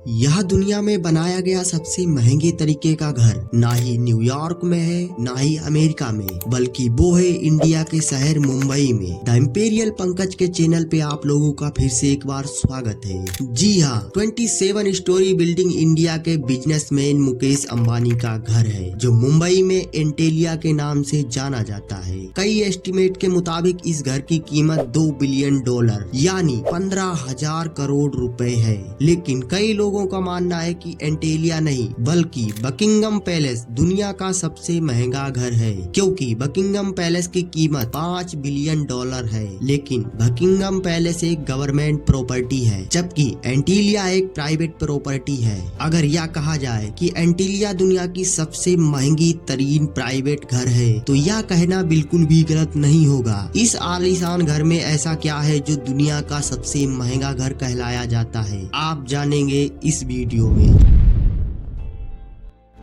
यह दुनिया में बनाया गया सबसे महंगे तरीके का घर ना ही न्यूयॉर्क में है ना ही अमेरिका में, बल्कि वो है इंडिया के शहर मुंबई में। द इम्पेरियल पंकज के चैनल पे आप लोगों का फिर से एक बार स्वागत है। जी हाँ, 27 स्टोरी बिल्डिंग इंडिया के बिजनेसमैन मुकेश अंबानी का घर है, जो मुंबई में एंटेलिया के नाम से जाना जाता है। कई एस्टिमेट के मुताबिक इस घर की कीमत $2 बिलियन यानी 15,000 करोड़ रुपए है। लेकिन कई लोगों का मानना है कि एंटेलिया नहीं बल्कि बकिंगम पैलेस दुनिया का सबसे महंगा घर है, क्योंकि बकिंगम पैलेस की कीमत $5 बिलियन है। लेकिन बकिंगम पैलेस एक गवर्नमेंट प्रॉपर्टी है, जबकि एंटीलिया एक प्राइवेट प्रॉपर्टी है। अगर यह कहा जाए कि एंटीलिया दुनिया की सबसे महंगी तरीन प्राइवेट घर है, तो यह कहना बिल्कुल भी गलत नहीं होगा। इस आलीशान घर में ऐसा क्या है जो दुनिया का सबसे महंगा घर कहलाया जाता है, आप जानेंगे इस वीडियो में।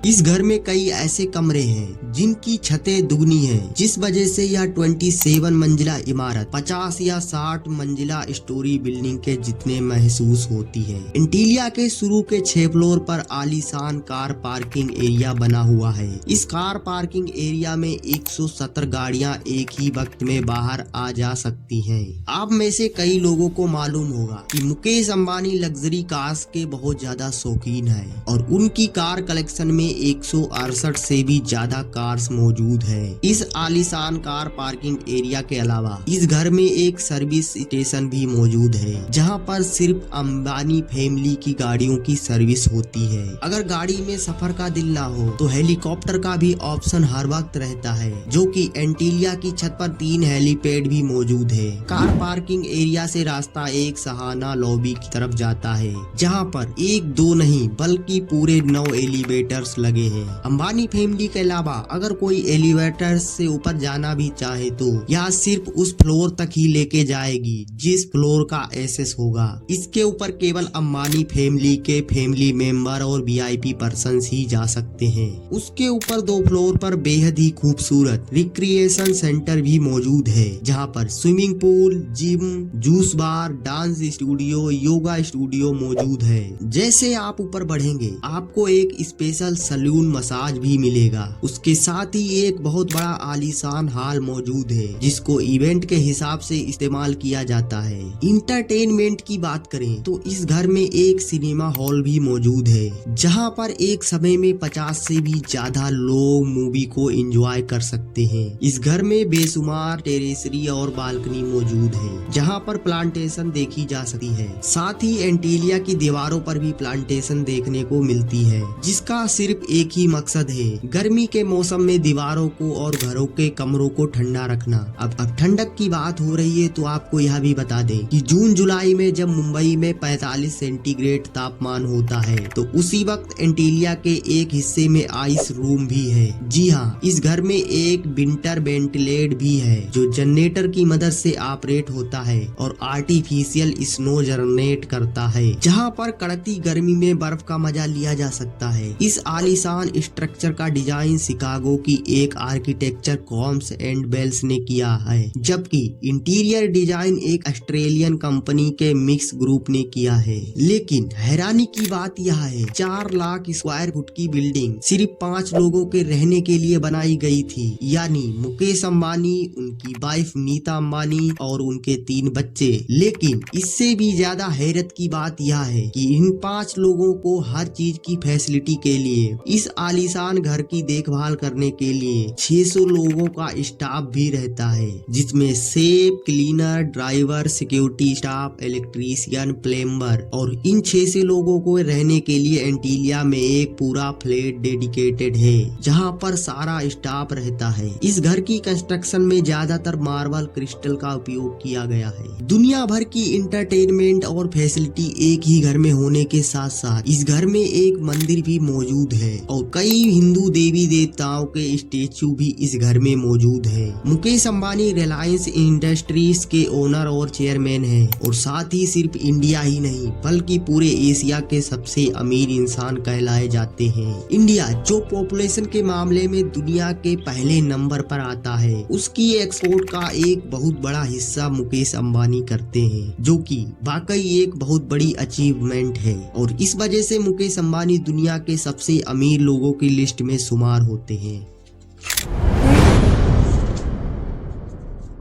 इस घर में कई ऐसे कमरे हैं जिनकी छतें दुगनी हैं, जिस वजह से यह 27 मंजिला इमारत 50 या 60 मंजिला स्टोरी बिल्डिंग के जितने महसूस होती है। एंटीलिया के शुरू के 6 फ्लोर पर आलीशान कार पार्किंग एरिया बना हुआ है। इस कार पार्किंग एरिया में 170 गाड़ियां एक ही वक्त में बाहर आ जा सकती हैं। आप में से कई लोगों को मालूम होगा कि मुकेश अंबानी लग्जरी कार्स के बहुत ज्यादा शौकीन है और उनकी कार कलेक्शन में 168 से भी ज्यादा कार्स मौजूद है। इस आलीशान कार पार्किंग एरिया के अलावा इस घर में एक सर्विस स्टेशन भी मौजूद है, जहां पर सिर्फ अंबानी फैमिली की गाड़ियों की सर्विस होती है। अगर गाड़ी में सफर का दिल ना हो तो हेलीकॉप्टर का भी ऑप्शन हर वक्त रहता है, जो कि एंटीलिया की छत पर 3 हेलीपैड भी मौजूद है। कार पार्किंग एरिया से रास्ता एक सहाना लॉबी की तरफ जाता है, जहाँ पर 1-2 नहीं बल्कि पूरे 9 एलिवेटर्स लगे हैं। अंबानी फैमिली के अलावा अगर कोई एलिवेटर से ऊपर जाना भी चाहे तो यह सिर्फ उस फ्लोर तक ही लेके जाएगी जिस फ्लोर का एक्सेस होगा। इसके ऊपर केवल अंबानी फैमिली के फैमिली मेंबर और वीआईपी पर्संस ही जा सकते हैं। उसके ऊपर 2 फ्लोर पर बेहद ही खूबसूरत रिक्रिएशन सेंटर भी मौजूद है, जहाँ पर स्विमिंग पूल, जिम, जूस बार, डांस स्टूडियो, योगा स्टूडियो मौजूद है। जैसे आप ऊपर बढ़ेंगे आपको एक स्पेशल सैलून मसाज भी मिलेगा। उसके साथ ही एक बहुत बड़ा आलीशान हॉल मौजूद है, जिसको इवेंट के हिसाब से इस्तेमाल किया जाता है। इंटरटेनमेंट की बात करें तो इस घर में एक सिनेमा हॉल भी मौजूद है, जहां पर एक समय में 50 से भी ज्यादा लोग मूवी को एंजॉय कर सकते हैं। इस घर में बेशुमार टेरेसरी और बालकनी मौजूद है, जहां पर प्लांटेशन देखी जा सकती है। साथ ही एंटीलिया की दीवारों पर भी प्लांटेशन देखने को मिलती है, जिसका सिर्फ एक ही मकसद है, गर्मी के मौसम में दीवारों को और घरों के कमरों को ठंडा रखना। अब ठंडक की बात हो रही है तो आपको यह भी बता दें कि जून जुलाई में जब मुंबई में 45 सेंटीग्रेड तापमान होता है, तो उसी वक्त एंटीलिया के एक हिस्से में आइस रूम भी है। जी हाँ, इस घर में एक विंटर वेंटिलेट भी है, जो जनरेटर की मदद से ऑपरेट होता है और आर्टिफिशियल स्नो जनरेट करता है, जहाँ पर कड़कती गर्मी में बर्फ का मजा लिया जा सकता है। इस आलीशान स्ट्रक्चर का डिजाइन शिकागो की एक आर्किटेक्चर कॉम्स एंड बेल्स ने किया है, जबकि इंटीरियर डिजाइन एक ऑस्ट्रेलियन कंपनी के मिक्स ग्रुप ने किया है। लेकिन हैरानी की बात यह है, 4 लाख स्क्वायर फुट की बिल्डिंग सिर्फ 5 लोगों के रहने के लिए बनाई गई थी, यानी मुकेश अंबानी, उनकी वाइफ नीता अंबानी और उनके 3 बच्चे। लेकिन इससे भी ज्यादा हैरत की बात यह है कि इन 5 लोगों को हर चीज की फैसिलिटी के लिए इस आलीशान घर की देखभाल करने के लिए 600 लोगों का स्टाफ भी रहता है, जिसमें safe, cleaner, driver, security staff, electrician, plumber और इन 600 लोगों को रहने के लिए एंटीलिया में एक पूरा फ्लैट डेडिकेटेड है, जहां पर सारा स्टाफ रहता है। इस घर की कंस्ट्रक्शन में ज्यादातर मार्बल क्रिस्टल का उपयोग किया गया है। दुनिया भर की इंटरटेनमेंट और फैसिलिटी एक ही घर में होने के साथ साथ इस घर में एक मंदिर भी मौजूद है और कई हिंदू देवी देवताओं के स्टेचू भी इस घर में मौजूद है। मुकेश अंबानी रिलायंस इंडस्ट्रीज के ओनर और चेयरमैन हैं और साथ ही सिर्फ इंडिया ही नहीं बल्कि पूरे एशिया के सबसे अमीर इंसान कहलाए जाते हैं। इंडिया जो पॉपुलेशन के मामले में दुनिया के पहले नंबर पर आता है, उसकी एक्सपोर्ट का एक बहुत बड़ा हिस्सा मुकेश अंबानी करते हैं, जो कि वाकई एक बहुत बड़ी अचीवमेंट है और इस वजह से मुकेश अंबानी दुनिया के सबसे अमीर लोगों की लिस्ट में शुमार होते हैं।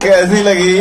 कैसी लगी?